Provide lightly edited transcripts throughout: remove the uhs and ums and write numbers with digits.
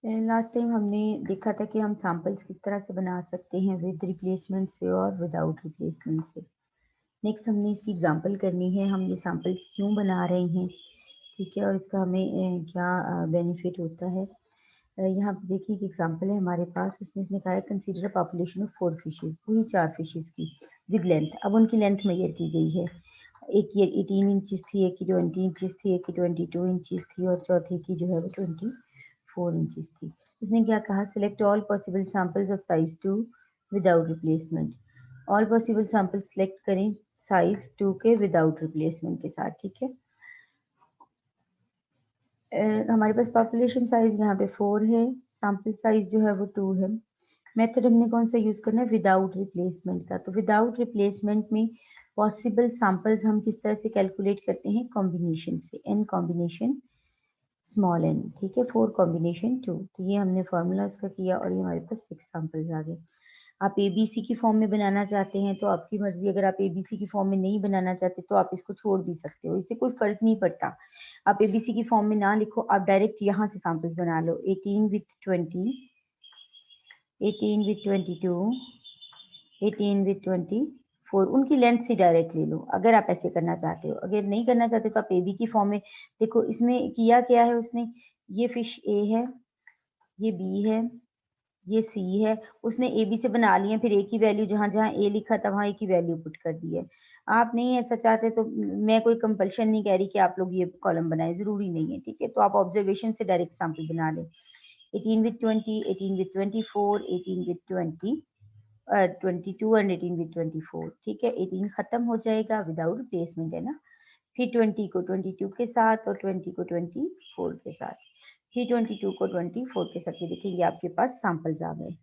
Last time हमने देखा था कि हम सैंपल्स किस तरह से बना सकते हैं, विद रिप्लेसमेंट से और विदाउट रिप्लेसमेंट से। नेक्स्ट हमने इसकी एग्जांपल करनी है, हम ये सैंपल्स क्यों बना रहे हैं, ठीक है, और इसका हमें क्या बेनिफिट होता है। यहाँ पे देखिए एक एग्जांपल है हमारे पास, उसमें इसने कहा है consider a population of 4 fishes, वही 4 फिशेज की विद लेंथ। अब उनकी लेंथ मेजर की गई है, एक की 18 इंचेस थी, एक की 20 इंचेस थी, एक की 22 इंचेस थी और चौथे की जो है वो 24 इंचेस थी। इसने क्या कहा, select all possible samples of size 2 without replacement. All possible samples select करें साइज 2 के विदाउट रिप्लेसमेंट के साथ, ठीक है। हमारे पास पॉपुलेशन साइज यहाँ पे 4 है, सैंपल साइज जो है वो 2 है। मेथड हमने कौन सा यूज करना है, विदाउट रिप्लेसमेंट का। तो विदाउट रिप्लेसमेंट में पॉसिबल सैंपल्स हम किस तरह से कैलकुलेट करते हैं, कॉम्बिनेशन से, n कॉम्बिनेशन स्मॉल n, ठीक है, 4 कॉम्बिनेशन 2। तो ये हमने फॉर्मूला उसका किया और ये हमारे पास 6 सैंपल्स आ गए। आप एबीसी की फॉर्म में बनाना चाहते हैं तो आपकी मर्जी, अगर आप एबीसी की फॉर्म में नहीं बनाना चाहते तो आप इसको छोड़ भी सकते हो, इससे कोई फर्क नहीं पड़ता। आप एबीसी की फॉर्म में ना लिखो, आप डायरेक्ट यहाँ से सैंपल्स बना लो। 18 विथ 20, 18 विथ 22, 18 विथ 24, उनकी लेंथ से डायरेक्ट ले लो अगर आप ऐसे करना चाहते हो। अगर नहीं करना चाहते तो आप एबी की फॉर्म में देखो, इसमें किया क्या है उसने, ये फिश ए है, ये बी है, ये सी है, उसने ए बी से बना लिया, फिर ए की वैल्यू जहां जहां ए लिखा था वहां ए की वैल्यू पुट कर दी है। आप नहीं ऐसा चाहते तो मैं कोई कंपल्शन नहीं कह रही कि आप लोग ये कॉलम बनाए, जरूरी नहीं है, ठीक है। तो आप ऑब्जर्वेशन से डायरेक्ट सैंपल बना लें। 18 with 20, 18 with 24, 18 with 22 and 18 with 24, ठीक है। 18 खत्म हो जाएगा, विदाउट रिप्लेसमेंट है ना। फिर 20 को 22 के साथ और 20 को 24 के साथ, फिर 22 को 24 के साथ, ये देखिए आपके पास सैंपल्स आ गए।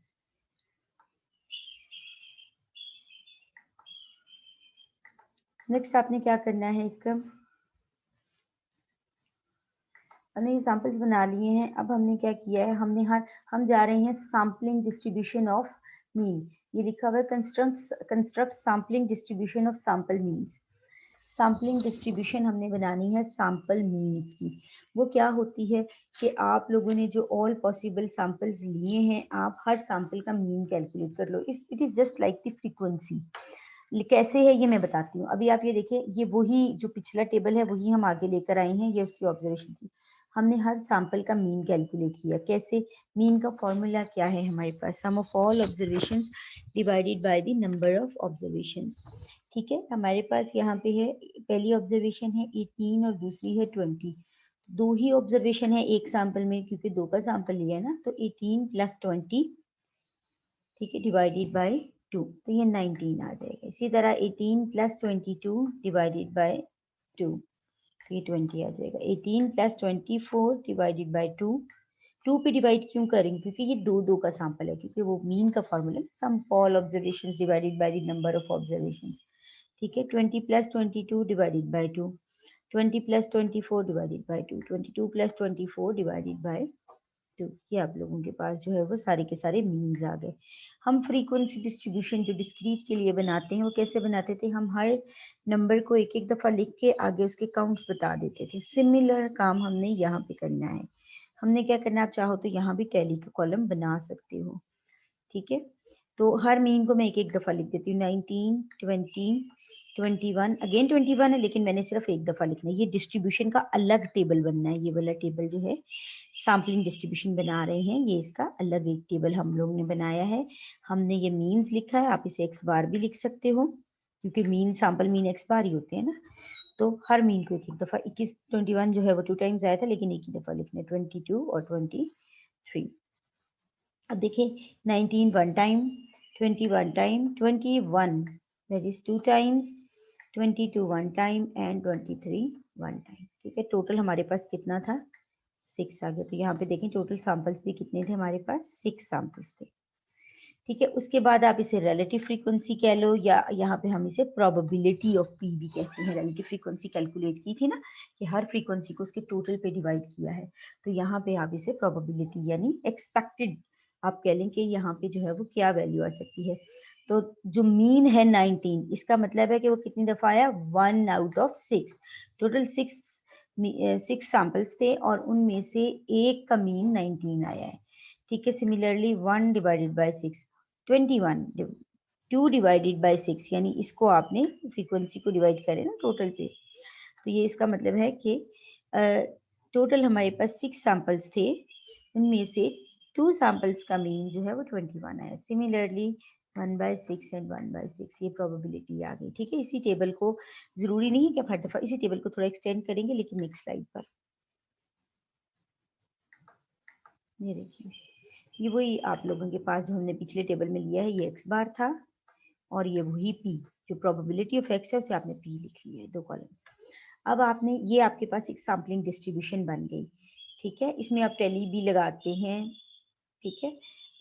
नेक्स्ट आपने क्या करना है, इसका हमने ये सैंपल्स बना लिए हैं। अब हमने क्या किया है, हम जा रहे हैं सैम्पलिंग डिस्ट्रीब्यूशन ऑफ मीन। ये लिखा हुआ है construct sampling distribution of sample means. Sampling distribution हमने बनानी है सैंपल मीन्स की। वो क्या होती है कि आप लोगों ने जो ऑल पॉसिबल सैंपल्स लिए हैं, आप हर सैंपल का मीन कैलकुलेट कर लो। It is just like the frequency. कैसे है ये मैं बताती हूँ। अभी आप ये देखिए, ये वही जो पिछला टेबल है वही हम आगे लेकर आए हैं, ये उसकी ऑब्जर्वेशन थी। हमने हर सैंपल का मीन कैलकुलेट किया। कैसे, मीन का फॉर्मूला क्या है हमारे पास, sum of all observations divided by the number of observations, ठीक है। हमारे पास यहाँ पे है, पहली ऑब्जर्वेशन है 18 और दूसरी है 20। दो ही ऑब्जर्वेशन है एक सैंपल में, क्योंकि दो का सैंपल लिया है ना। तो 18 प्लस 20, ठीक है, डिवाइडेड बाय 2, तो ये 19 आ जाएगा। इसी तरह 18 प्लस 22 डिवाइडेड बाय 2, तो ये 20 आ जाएगा। 18 प्लस 24 डिवाइडेड बाय 2, 2 पे डिवाइड क्यों करेंगे, क्योंकि ये दो दो का सैंपल है, क्योंकि वो मीन का formula sum all observations divided by the number of observations, ठीक है। 20 plus 22 divided by 2, 20 plus 24 divided by 2, 22 plus 24 divided by 2। ये आप लोगों के पास जो है वो सारे के सारे मीन्स आ गए। हम फ्रीक्वेंसी डिस्ट्रीब्यूशन जो डिस्क्रीट के लिए बनाते हैं वो कैसे बनाते थे, हम हर नंबर को एक एक दफा लिख के आगे उसके काउंट्स बता देते थे। सिमिलर काम हमने यहाँ पे करना है। हमने क्या करना है, आप चाहो तो यहाँ भी टैली का कॉलम बना सकते हो, ठीक है। तो हर मीन को मैं एक एक दफा लिख देती हूँ। 19, 20, 21, अगेन 21 है, लेकिन मैंने सिर्फ एक दफा लिखना है। ये डिस्ट्रीब्यूशन का अलग टेबल बनना है। ये वाला टेबल जो है सैम्पलिंग डिस्ट्रीब्यूशन बना रहे हैं, ये इसका अलग एक टेबल हम लोग ने बनाया है। हमने ये मीन्स लिखा है, आप इसे एक्स बार भी लिख सकते हो, क्योंकि मीन सैंपल मीन एक्स बार ही होते हैं ना। तो हर मीन को एक एक दफा, 21 21 जो है वो 2 टाइम्स आया था, लेकिन एक ही दफा लिखना है, 22 और 23। अब देखिए 19 one time, 21 time, 21 that is 2 times, 22 one time and 23 one time, ठीक है। टोटल हमारे पास कितना था, 6 आ गया। तो यहाँ पे देखें टोटल सैंपल्स भी कितने थे हमारे पास, 6 सैंपल्स थे, ठीक है। उसके बाद आप इसे रिलेटिव फ्रीक्वेंसी कह लो, या यहाँ पे हम इसे प्रोबेबिलिटी ऑफ पी भी कहते हैं। रिलेटिव फ्रीक्वेंसी कैलकुलेट की थी ना, कि हर फ्रीक्वेंसी को उसके टोटल पे डिवाइड किया है, तो यहाँ पे आप इसे प्रोबेबिलिटी यानी एक्सपेक्टेड आप कह लें कि यहाँ पे जो है वो क्या वैल्यू आ सकती है। तो जो मीन है 19, इसका मतलब है कि वो कितनी दफा आया, 1 आउट ऑफ 6। टोटल 6 सैंपल्स थे और उनमें से एक का मीन 19 आया है। ठीक है। Similarly 1 divided by 6 21, 2 divided by 6 यानी इसको आपने फ्रीक्वेंसी को डिवाइड करें ना टोटल पे, तो ये इसका मतलब है कि टोटल हमारे पास 6 सैंपल्स थे, उनमें से 2 सैंपल्स का मीन जो है वो 21 आया। सिमिलरली 1/6 एंड 1/6 ये प्रोबेबिलिटी आ गई। ठीक है, इसी टेबल को जरूरी नहीं है कि आप हर दफा इसी टेबल को थोड़ा एक्सटेंड करेंगे, लेकिन नेक्स्ट स्लाइड पर ये देखिए, ये वही आप लोगों के पास जो हमने पिछले टेबल में लिया है, ये x बार था और ये वही p जो प्रोबेबिलिटी ऑफ x है उसे आपने p लिख लिया है, 2 कॉलम्स। अब आपने ये आपके पास एक सैम्पलिंग डिस्ट्रीब्यूशन बन गई। ठीक है, इसमें आप टेली भी लगाते हैं। ठीक है,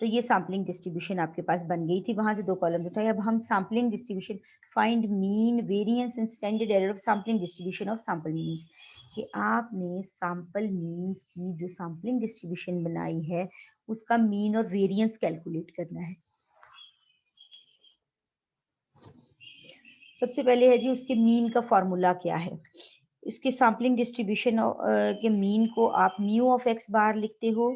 तो ये सैम्पलिंग डिस्ट्रीब्यूशन आपके पास बन गई थी, वहां से 2 कॉलम्स उठाए। अब हम sampling distribution find mean variance and standard error of sampling distribution of sample means, कि आपने सैंपल मीन्स की जो सैम्पलिंग डिस्ट्रीब्यूशन बनाई है उसका मीन और वेरिएंस कैलकुलेट करना है। सबसे पहले है जी उसके मीन का फॉर्मूला क्या है। उसके सैम्पलिंग डिस्ट्रीब्यूशन के मीन को आप म्यू ऑफ एक्स बार लिखते हो।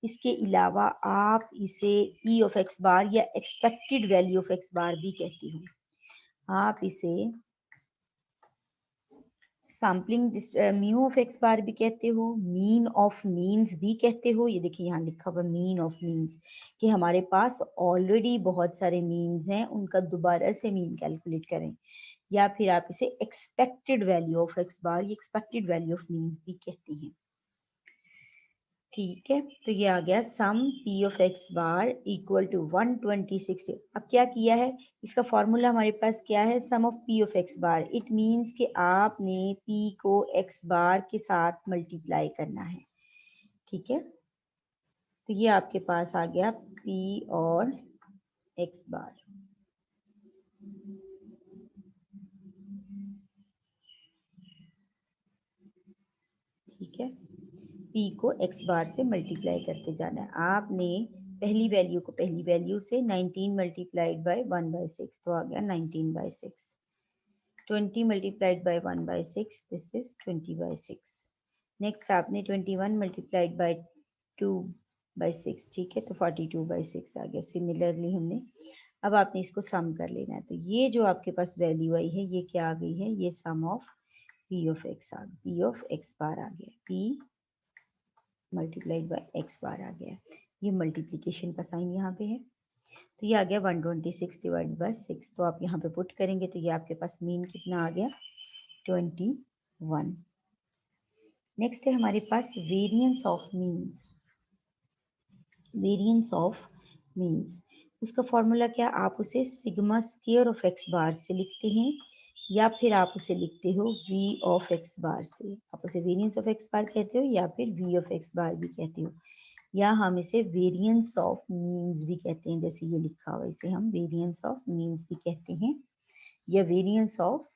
इसके अलावा आप इसे ई ऑफ एक्स बार या एक्सपेक्टेड वैल्यू ऑफ एक्स बार भी कहते हो। आप इसे सैम्पलिंग म्यू ऑफ एक्स बार भी कहते हो, मीन ऑफ मीन्स भी कहते हो। ये देखिए यहाँ लिखा हुआ मीन ऑफ मीन्स, कि हमारे पास ऑलरेडी बहुत सारे मीन्स हैं, उनका दोबारा से मीन कैलकुलेट करें। या फिर आप इसे एक्सपेक्टेड वैल्यू ऑफ एक्स बार या एक्सपेक्टेड वैल्यू ऑफ मीन्स भी कहते हैं। ठीक है, तो ये आ गया sum p of x bar equal to 126। अब क्या किया है, इसका फॉर्मूला हमारे पास क्या है, sum of p of x bar. It means कि आपने p को x बार के साथ मल्टीप्लाई करना है। ठीक है, तो ये आपके पास आ गया p और x बार। ठीक है, p को x बार से मल्टीप्लाई करते जाना है। आपने पहली वैल्यू को पहली वैल्यू से 19 मल्टीप्लाइड बाय 1/6 तो आ गया 19/6। 20 multiplied by 1/6 this is 20/6। Next आपने 21 मल्टीप्लाइड बाय 2/6, ठीक है, तो 42/6 आ गया। सिमिलरली हमने अब आपने इसको सम कर लेना है, तो ये जो आपके पास वैल्यू आई है ये क्या आ गई है, ये सम ऑफ p ऑफ x आ गया, p ऑफ x बार आ गया, p मल्टीप्लाइड बाय x बार आ गया। ये मल्टीप्लीकेशन का साइन यहाँ पे है, तो ये आ गया 126 डिवाइड बाय 6। तो आप यहाँ पे पुट करेंगे तो ये आपके पास मीन कितना आ गया, 21। नेक्स्ट है हमारे पास variance of means. Variance of means, उसका फॉर्मूला क्या, आप उसे sigma square of x bar से लिखते हैं या फिर आप उसे लिखते हो v ऑफ एक्स बार से। आप उसे वेरिएंस ऑफ एक्स बार कहते हो या फिर v ऑफ एक्स बार भी कहते हो, या हम इसे वेरिएंस ऑफ मीन्स भी कहते हैं, जैसे ये लिखा हुआ इसे हम वेरिएंस ऑफ मीन्स भी कहते हैं या variance of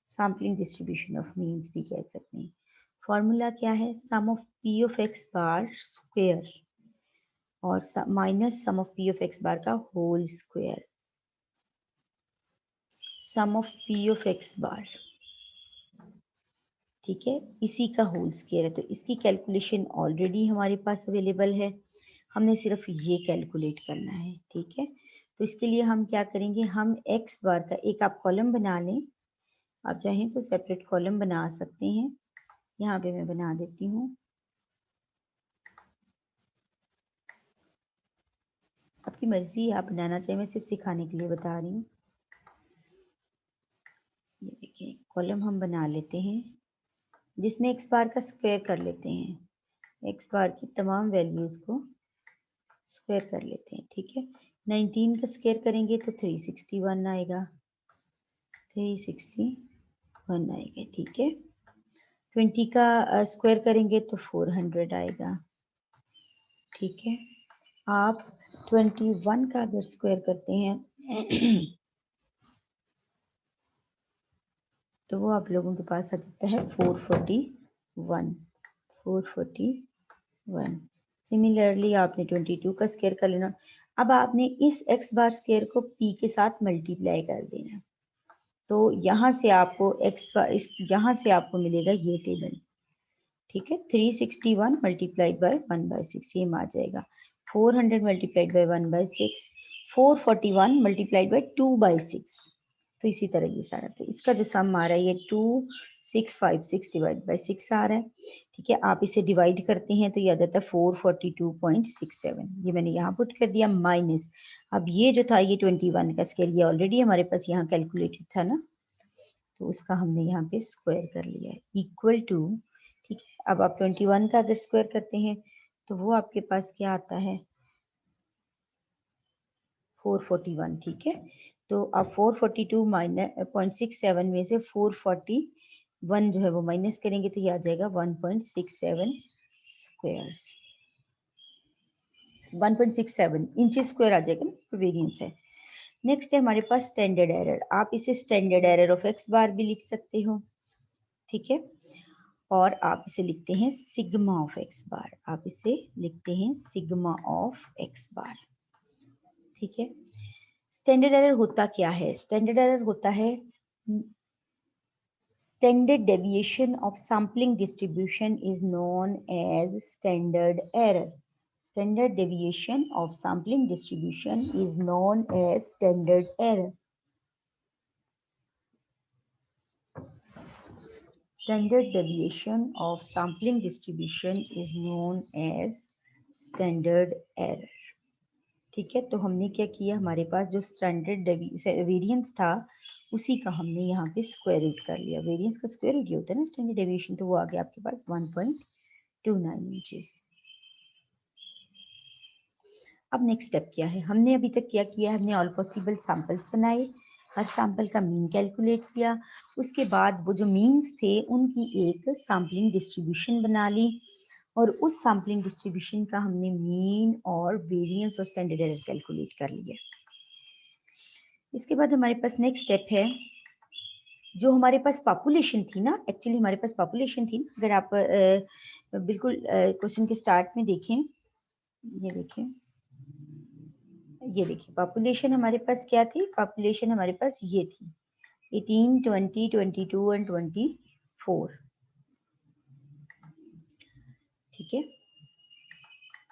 sampling distribution of means भी कह सकते हैं। फॉर्मूला क्या है, sum of p of x bar square और minus sum of p of x bar का whole square, sum of p of x bar, ठीक है, इसी का होल स्क्वायर है। तो इसकी कैलकुलेशन ऑलरेडी हमारे पास अवेलेबल है, हमने सिर्फ ये कैलकुलेट करना है। ठीक है, तो इसके लिए हम क्या करेंगे, हम एक्स बार का एक आप कॉलम बना लें, आप चाहें तो सेपरेट कॉलम बना सकते हैं, यहाँ पे मैं बना देती हूँ। आपकी मर्जी, आप बनाना चाहिए, मैं सिर्फ सिखाने के लिए बता रही हूँ। ये देखिए कॉलम हम बना लेते हैं जिसमें एक्स बार का स्क्वायर कर लेते हैं, एक्स बार की तमाम वैल्यूज को स्क्वायर कर लेते हैं। ठीक है, 19 का स्क्वायर करेंगे तो 361 आएगा, 361 आएगा। ठीक है, 20 का स्क्वायर करेंगे तो 400 आएगा। ठीक है, आप 21 का अगर स्क्वायर करते हैं तो वो आप लोगों के पास आ जाता है 441, 441। सिमिलरली आपने 22 का स्क्वायर कर लेना। अब आपने इस x बार स्क्वायर को p के साथ मल्टीप्लाई कर देना, तो यहाँ से आपको x बार यहाँ से आपको मिलेगा ये टेबल। ठीक है, 361 मल्टीप्लाइड बाय 1/6 ये आ जाएगा 400 मल्टीप्लाइड बाई 1/6, 441 मल्टीप्लाइड बाई 2/6। तो इसी तरह ये सारा, तो इसका जो सम आ रहा है ये 2656 डिवाइड बाई 6 आ रहा है। ठीक है, आप इसे डिवाइड करते हैं तो ये आ जाता है 442.67। ये मैंने यहाँ पुट कर दिया माइनस, अब ये जो था ये 21 का स्केल, ये ऑलरेडी हमारे पास यहाँ कैलकुलेटेड था ना, तो उसका हमने यहाँ पे स्क्वायर कर लिया है, इक्वल टू। ठीक है, अब आप 21 का अगर स्क्वायर करते हैं तो वो आपके पास क्या आता है 441। ठीक है, तो आप 442 -0.67 में से 441 जो है वो माइनस करेंगे तो ये आ जाएगा 1.67 स्क्वायर्स, 1.67 इंचेस स्क्वायर आ जाएगा ना, तो वेरिएंस है। नेक्स्ट है हमारे पास स्टैंडर्ड एरर, आप इसे स्टैंडर्ड एरर ऑफ एक्स बार भी लिख सकते हो। ठीक है, और आप इसे लिखते हैं सिग्मा ऑफ एक्स बार, आप इसे लिखते हैं सिग्मा ऑफ एक्स बार। ठीक है, स्टैंडर्ड एरर होता क्या है? स्टैंडर्ड एरर होता है standard deviation of sampling distribution is known as standard error. Standard deviation of sampling distribution is known as standard error. Standard deviation of sampling distribution is known as standard error। ठीक है, तो हमने क्या किया, हमारे पास जो स्टैंडर्ड वेरिएंस था उसी का हमने यहाँ पे स्क्वायर रूट कर लिया। वेरिएंस का स्क्वायर रूट ये होता है ना स्टैंडर्ड डेविएशन, तो वो आ गया आपके पास 1.29 इंचेस। अब नेक्स्ट स्टेप क्या है, हमने अभी तक क्या किया, हमने ऑल पॉसिबल सैंपल्स बनाए, हर सैंपल का मीन कैलकुलेट किया, उसके बाद वो जो मीन्स थे उनकी एक सैम्पलिंग डिस्ट्रीब्यूशन बना ली, और उस सैम्पलिंग डिस्ट्रीब्यूशन का हमने मीन और वेरिएंस और स्टैंडर्ड एरर कैलकुलेट कर लिया। इसके बाद हमारे पास नेक्स्ट स्टेप है, जो हमारे पास पॉपुलेशन थी ना, एक्चुअली हमारे पास पॉपुलेशन थी, अगर आप बिल्कुल क्वेश्चन के स्टार्ट में देखें, ये देखें, ये देखिए पॉपुलेशन हमारे पास क्या थी, पॉपुलेशन हमारे पास ये थी 18, 20, 22 एंड 24। ठीक है,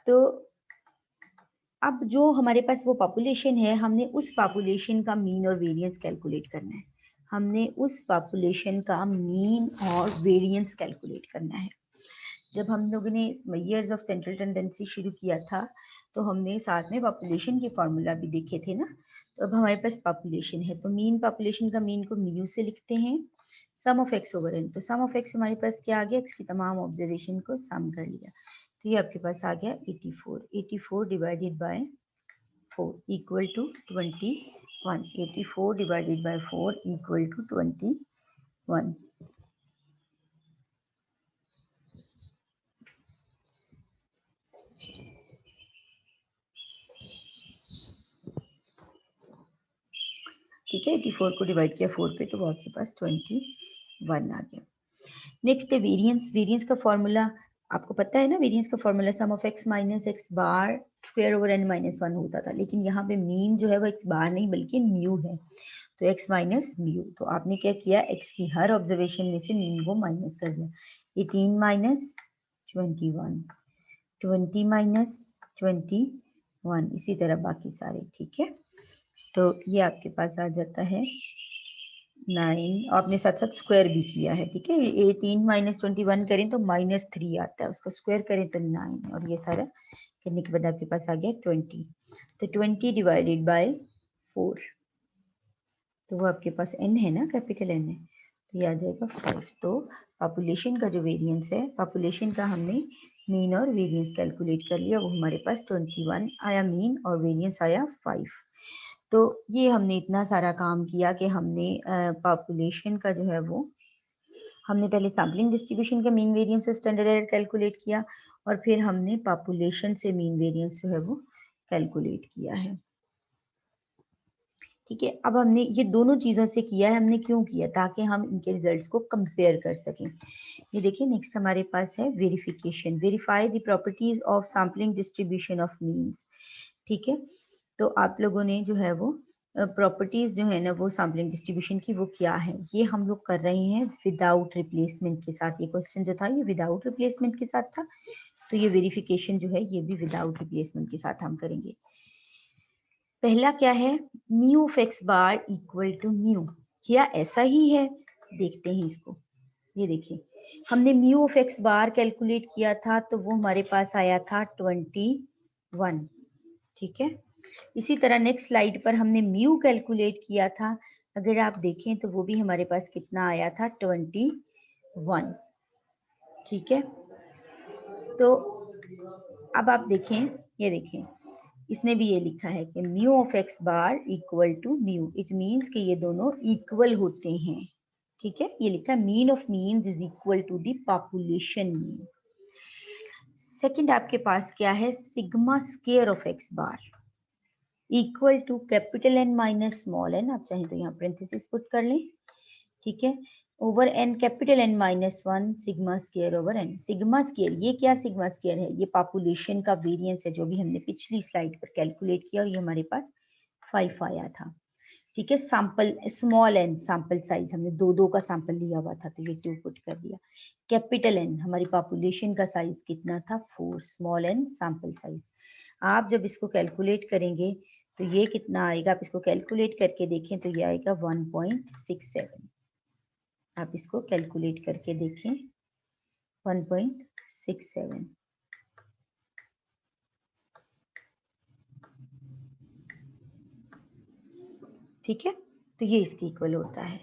तो अब जो हमारे पास वो पॉपुलेशन है, हमने उस पॉपुलेशन का मीन और वेरिएंस कैलकुलेट करना है। हमने उस पॉपुलेशन का मीन और वेरिएंस कैलकुलेट करना है। जब हम लोगों ने मेजर्स ऑफ सेंट्रल टेंडेंसी शुरू किया था तो हमने साथ में पॉपुलेशन के फॉर्मूला भी देखे थे ना, तो अब हमारे पास पॉपुलेशन है, तो मीन पॉपुलेशन का मीन को म्यू से लिखते हैं, सम ऑफ एक्स ओवर एन, तो सम ऑफ एक्स हमारे पास क्या आ गया, एक्स की तमाम ऑब्जर्वेशन को सम कर लिया, तो ये आपके पास आ गया 84। 84 divided by 4 equal to 21। 84 divided by 4 equal to 21। ठीक है, 84 को डिवाइड किया 4 पे तो वो आपके पास 21 आ गया। नेक्स्ट है वेरिएंस। वेरिएंस का फॉर्मूला आपको पता है ना, वेरिएंस का formula sum of x minus x bar square over n minus 1 होता था, लेकिन यहाँ पे मीन जो है वो एक्स बार नहीं बल्कि म्यू है, तो एक्स माइनस म्यू, तो आपने क्या किया, एक्स की हर ऑब्जर्वेशन में से मीन को माइनस कर दिया, 18 माइनस 21, 20 माइनस 21, इसी तरह बाकी सारे। ठीक है, तो ये आपके पास आ जाता है 9, आपने साथ साथ स्क्वायर भी किया है। ठीक है, 18 माइनस 21 करें तो -3 आता है, उसका स्क्वायर करें तो 9, और ये सारा करने के बाद आपके पास आ गया 20, तो 20 डिवाइडेड बाय 4, तो वो आपके पास n है ना, कैपिटल N है, तो ये आ जाएगा 5। तो पॉपुलेशन का जो वेरिएंस है, पॉपुलेशन का हमने मीन और वेरिएंस कैलकुलेट कर लिया, वो हमारे पास 21 आया मीन और वेरिएंस आया 5। तो ये हमने इतना सारा काम किया कि हमने पॉपुलेशन का जो है वो, हमने पहले सैम्पलिंग डिस्ट्रीब्यूशन का मीन वेरिएंस और स्टैंडर्ड एरर कैलकुलेट किया, और फिर हमने पॉपुलेशन से मीन वेरिएंस जो है वो कैलकुलेट किया है। ठीक है, अब हमने ये दोनों चीज़ों से किया है, हमने क्यों किया, ताकि हम इनके रिजल्ट्स को कंपेयर कर सकें। ये देखिए नेक्स्ट हमारे पास है verification, verify the properties of sampling distribution of means. ठीक है, तो आप लोगों ने जो है वो प्रॉपर्टीज जो है ना वो सैम्पलिंग डिस्ट्रीब्यूशन की वो क्या है, ये हम लोग कर रहे हैं विदाउट रिप्लेसमेंट के साथ। ये क्वेश्चन जो था ये विदाउट रिप्लेसमेंट के साथ था, तो ये वेरिफिकेशन जो है ये भी विदाउट रिप्लेसमेंट के साथ हम करेंगे। पहला क्या है, mu of x bar equal to mu, क्या ऐसा ही है? देखते हैं इसको। ये देखिए, हमने mu of x bar calculate किया था तो वो हमारे पास आया था 21, ठीक है। इसी तरह नेक्स्ट स्लाइड पर हमने म्यू कैलकुलेट किया था, अगर आप देखें तो वो भी हमारे पास कितना आया था, 21, ठीक है। तो अब आप देखें, ये देखें, इसने भी ये लिखा है कि mu of x bar equal to mu, it means कि ये दोनों इक्वल होते हैं, ठीक है। ये लिखा है mean of means is equal to the population mean. Second आपके पास क्या है, sigma square of x bar equal to capital N minus small N, आप चाहें तो यहाँ पेरेंथेसिस पुट कर लें, ठीक है, over N capital N minus 1 sigma square over N. Sigma square, ये क्या सिग्मा स्क्वायर है, ये पॉपुलेशन का वेरिएंस है जो भी हमने पिछली स्लाइड पर कैलकुलेट किया और ये हमारे पास 5 आया था, ठीक है। Sample small N, sample size हमने दो का सैंपल लिया हुआ था तो ये 2 पुट कर दिया। कैपिटल एन, हमारी पॉपुलेशन का साइज कितना था, 4, स्मॉल एन सैंपल साइज। आप जब इसको कैलकुलेट करेंगे तो ये कितना आएगा, आप इसको कैलकुलेट करके देखें तो ये आएगा 1.67। आप इसको कैलकुलेट करके देखें, 1.67, ठीक है। तो ये इसके इक्वल होता है।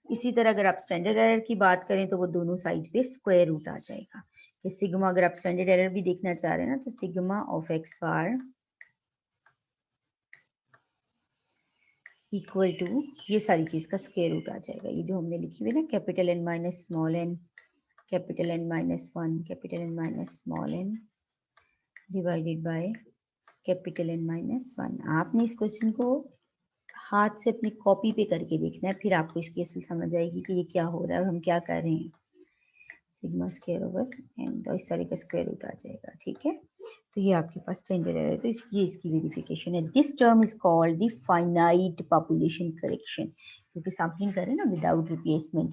इसी तरह अगर आप स्टैंडर्ड एरर की बात करें तो वो दोनों साइड पे स्क्वायर रूट आ जाएगा कि सिग्मा, अगर आप स्टैंडर्ड एरर भी देखना चाह रहे हैं ना तो sigma of x bar equal to ये सारी चीज का स्क्वायर रूट आ जाएगा। ये जो हमने लिखी हुई ना, capital N minus small N, capital N minus 1, capital N minus small N divided by capital N minus 1। आपने इस क्वेश्चन को हाथ से अपनी कॉपी पे करके देखना है, फिर आपको इसकी असल समझ आएगी कि ये क्या हो रहा है और हम क्या कर रहे हैं। सिग्मा स्क्वायर ओवर एन, तो इस सारे का स्क्वायर रूट आ जाएगा, ठीक है। तो ये आपके पास स्टैंडर्ड एरर है, तो ये इसकी वेरिफिकेशन है। This term is called the finite population correction, क्योंकि सैम्पलिंग कर रहे हैं ना विदाउट रिप्लेसमेंट,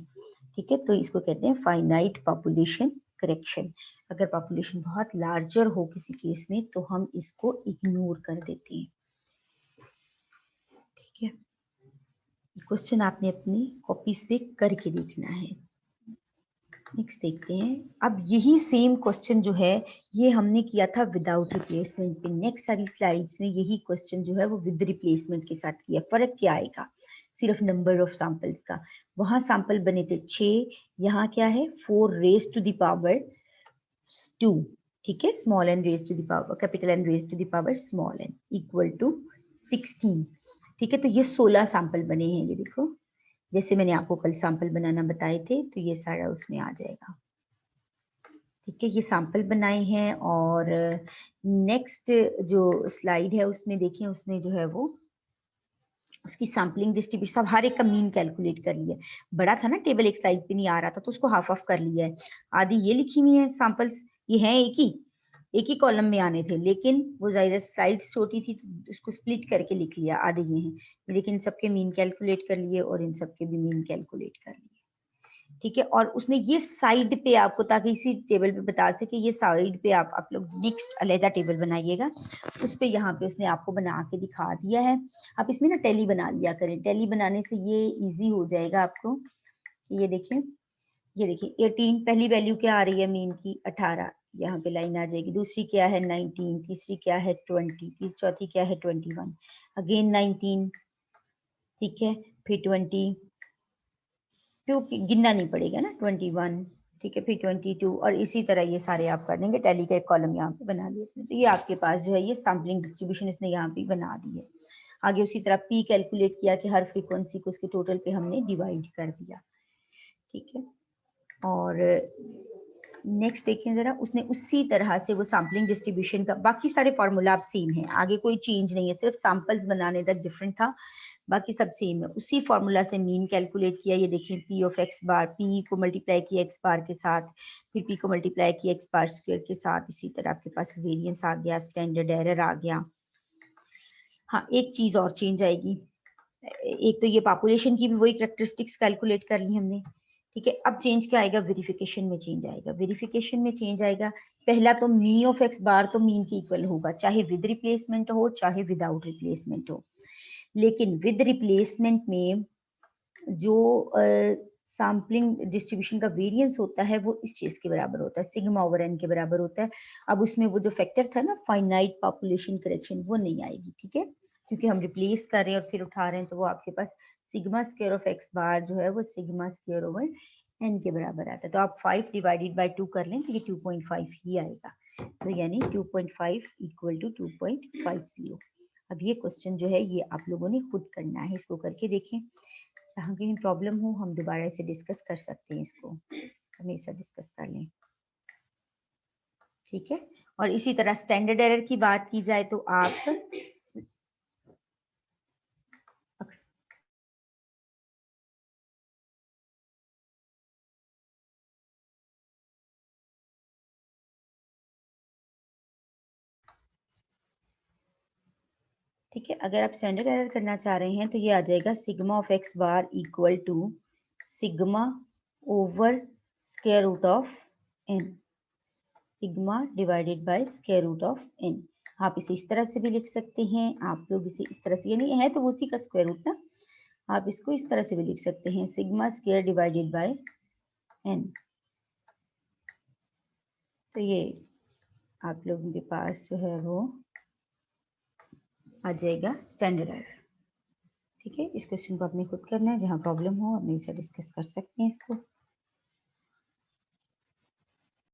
ठीक है। तो इसको कहते हैं फाइनाइट पॉपुलेशन करेक्शन। अगर पॉपुलेशन बहुत लार्जर हो किसी केस में तो हम इसको इग्नोर कर देते हैं, ठीक है। क्वेश्चन आपने अपनी कॉपीज पे करके देखना है। नेक्स्ट देखते हैं, अब यही सेम क्वेश्चन जो है ये हमने किया था विदाउट रिप्लेसमेंट पे। नेक्स्ट सारी स्लाइड्स में यही क्वेश्चन जो है वो विद रिप्लेसमेंट के साथ किया। फर्क क्या आएगा, सिर्फ नंबर ऑफ सैंपल्स का। वहां सैंपल बने थे 6, यहाँ क्या है 4 रेज टू द पावर 2, ठीक है। Small N raise to the power capital N raise to the power small N equal to 16, ठीक है। तो ये 16 सैंपल बने हैं, ये देखो जैसे मैंने आपको कल सैंपल बनाना बताए थे, तो ये सारा उसमें आ जाएगा, ठीक है। ये सैंपल बनाए हैं और नेक्स्ट जो स्लाइड है उसमें देखें, उसने जो है वो उसकी सैम्पलिंग डिस्ट्रीब्यूशन सब हर एक का मीन कैलकुलेट कर लिया। बड़ा था ना टेबल, एक स्लाइड पे नहीं आ रहा था तो उसको हाफ ऑफ कर लिया है। आधी ये लिखी हुई है सैंपल्स, ये हैं एक ही कॉलम में आने थे, लेकिन वो जाहिर स्लाइड्स छोटी थी तो उसको स्प्लिट करके लिख लिया, आधे ये हैं, लेकिन सबके मीन कैलकुलेट कर लिए और इन सबके भी मीन कैलकुलेट कर लिए, ठीक है। और उसने ये साइड पे आपको, ताकि इसी टेबल पे बता सके, ये साइड पे आप लोग नेक्स्ट अलहदा टेबल बनाइएगा, उस पे यहाँ पे उसने आपको बना के दिखा दिया है। आप इसमें ना टैली बना लिया करें, टैली बनाने से ये इजी हो जाएगा आपको। ये देखिए, ये देखिए 18 पहली वैल्यू क्या आ रही है मीन की, 18, यहाँ पे लाइन आ जाएगी। दूसरी क्या है 19, तीसरी क्या है 20, चौथी क्या है 21, अगेन 19, ठीक है, फिर 20, क्योंकि गिनना नहीं पड़ेगा ना, 21, ठीक है, फिर 22, और इसी तरह ये सारे आप कर देंगे। टैली का एक कॉलम यहाँ पे बना लिया। तो ये आपके पास जो है ये सैम्पलिंग डिस्ट्रीब्यूशन इसने यहाँ पे बना दी है। आगे उसी तरह पी कैलकुलेट किया कि हर फ्रीक्वेंसी को उसके टोटल पे हमने डिवाइड कर दिया, ठीक है। और नेक्स्ट देखें जरा, उसने उसी तरह से वो सैम्पलिंग डिस्ट्रीब्यूशन का बाकी सारे फॉर्मूला आप सेम है, आगे कोई चेंज नहीं है, सिर्फ सैंपल्स बनाने तक डिफरेंट था, बाकी सब सेम है। उसी फॉर्मूला से मीन कैलकुलेट किया। ये देखिए P of x bar, P को मल्टीप्लाई किया एक्स बार के साथ, फिर पी को मल्टीप्लाई किया एक्स बार स्क्वायर के साथ। इसी तरह आपके पास वेरिएंस आ गया, स्टैंडर्ड एरर आ गया। हाँ, एक चीज और चेंज आएगी, एक तो ये पॉपुलेशन की भी वही कैरेक्टरिस्टिक्स कैलकुलेट कर ली हमने, ठीक है, अब चेंज क्या आएगा, वेरिफिकेशन में चेंज आएगा। वेरिफिकेशन में चेंज आएगा, पहला तो मीन ऑफ एक्स बार तो मीन के इक्वल होगा, चाहे विद रिप्लेसमेंट हो चाहे विदाउट रिप्लेसमेंट हो। लेकिन विद रिप्लेसमेंट में जो सैम्पलिंग डिस्ट्रीब्यूशन का वेरिएंस होता है वो इस चीज के बराबर होता है, सिग्मा ओवर एन के बराबर होता है। अब उसमें वो जो फैक्टर था ना फाइनाइट पॉपुलेशन करेक्शन, वो नहीं आएगी, ठीक है, क्योंकि हम रिप्लेस कर रहे हैं और फिर उठा रहे हैं, तो वो आपके पास सिग्मा स्क्वायर ऑफ एक्स बार जो है वो सिग्मा स्क्वायर ओवर एन के बराबर आता है। तो आप 5 डिवाइडेड बाय 2 कर लें तो ये 2.5 ही आएगा, तो यानी 2.5 इक्वल टू 2.50। अब ये क्वेश्चन जो है ये आप लोगों ने खुद करना है, इसको करके देखें, जहाँ कहीं प्रॉब्लम हो हम दोबारा इसे डिस्कस कर सकते हैं, इसको हमेशा डिस्कस कर लें, ठीक है। और इसी तरह स्टैंडर्ड एरर की बात की जाए तो आप ठीक है, अगर आप स्टैंडर्ड एरर करना चाह रहे हैं तो ये आ जाएगा sigma of x bar equal to sigma over square root of N, sigma divided by square root of N. आप इसे इस तरह से भी लिख सकते हैं, आप लोग इसे इस तरह से, यानी है तो उसी का स्क्वायर रूट ना, आप इसको इस तरह से भी लिख सकते हैं, sigma square divided by N. तो ये आप लोगों के पास जो है वो आ जाएगा स्टैंडर्ड एरर, ठीक है। इस क्वेश्चन को आपने खुद करना है, जहाँ प्रॉब्लम हो आप मेरे से डिस्कस कर सकते हैं इसको।